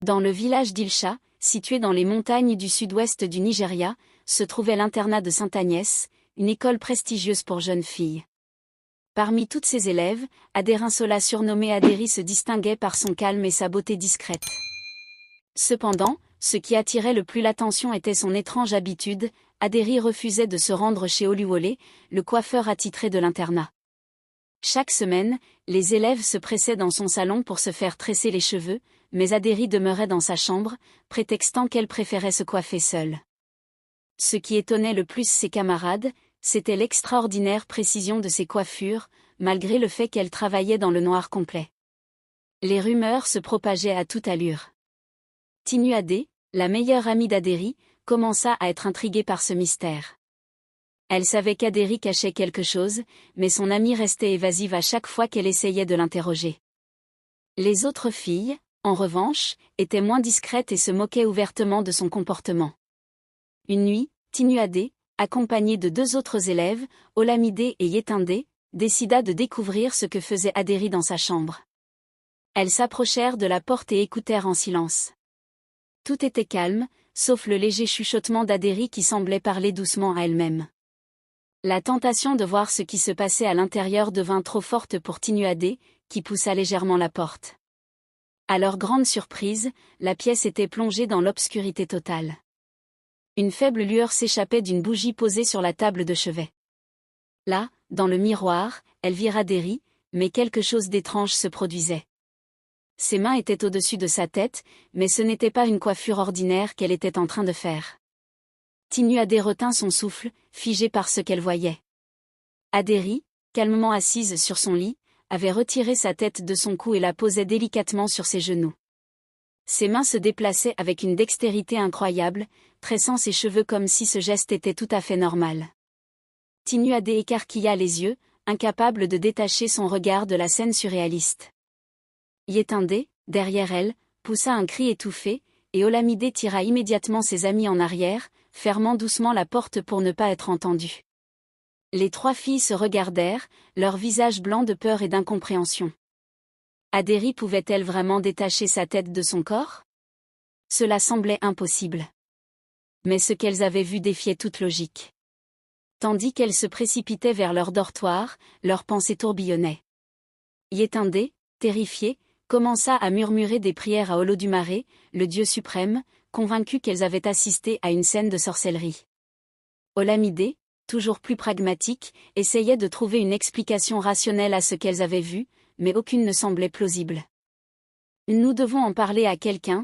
Dans le village d'Ilcha, situé dans les montagnes du sud-ouest du Nigeria, se trouvait l'internat de Sainte-Agnès, une école prestigieuse pour jeunes filles. Parmi toutes ses élèves, Aderinsola surnommée Adérie se distinguait par son calme et sa beauté discrète. Cependant, ce qui attirait le plus l'attention était son étrange habitude. Adérie refusait de se rendre chez Oluwole, le coiffeur attitré de l'internat. Chaque semaine, les élèves se pressaient dans son salon pour se faire tresser les cheveux, mais Adérie demeurait dans sa chambre, prétextant qu'elle préférait se coiffer seule. Ce qui étonnait le plus ses camarades, c'était l'extraordinaire précision de ses coiffures, malgré le fait qu'elle travaillait dans le noir complet. Les rumeurs se propageaient à toute allure. Tinuadé, la meilleure amie d'Adérie, commença à être intriguée par ce mystère. Elle savait qu'Adérie cachait quelque chose, mais son amie restait évasive à chaque fois qu'elle essayait de l'interroger. Les autres filles, en revanche, étaient moins discrètes et se moquaient ouvertement de son comportement. Une nuit, Tinuadé, accompagnée de 2 autres élèves, Olamide et Yetindé, décida de découvrir ce que faisait Adérie dans sa chambre. Elles s'approchèrent de la porte et écoutèrent en silence. Tout était calme, sauf le léger chuchotement d'Adérie qui semblait parler doucement à elle-même. La tentation de voir ce qui se passait à l'intérieur devint trop forte pour Tinuadé, qui poussa légèrement la porte. À leur grande surprise, la pièce était plongée dans l'obscurité totale. Une faible lueur s'échappait d'une bougie posée sur la table de chevet. Là, dans le miroir, elle vit Adérie, mais quelque chose d'étrange se produisait. Ses mains étaient au-dessus de sa tête, mais ce n'était pas une coiffure ordinaire qu'elle était en train de faire. Tinuadé retint son souffle, figé par ce qu'elle voyait. Adérie, calmement assise sur son lit, avait retiré sa tête de son cou et la posait délicatement sur ses genoux. Ses mains se déplaçaient avec une dextérité incroyable, tressant ses cheveux comme si ce geste était tout à fait normal. Tinuadé écarquilla les yeux, incapable de détacher son regard de la scène surréaliste. Yetindé, derrière elle, poussa un cri étouffé, et Olamide tira immédiatement ses amis en arrière, fermant doucement la porte pour ne pas être entendue. Les 3 filles se regardèrent, leurs visages blancs de peur et d'incompréhension. Adérie pouvait-elle vraiment détacher sa tête de son corps? Cela semblait impossible. Mais ce qu'elles avaient vu défiait toute logique. Tandis qu'elles se précipitaient vers leur dortoir, leurs pensées tourbillonnaient. Yetindé, terrifiée, commença à murmurer des prières à Olodumare, le dieu suprême, convaincue qu'elles avaient assisté à une scène de sorcellerie. Olamide, toujours plus pragmatique, essayait de trouver une explication rationnelle à ce qu'elles avaient vu, mais aucune ne semblait plausible. « Nous devons en parler à quelqu'un »,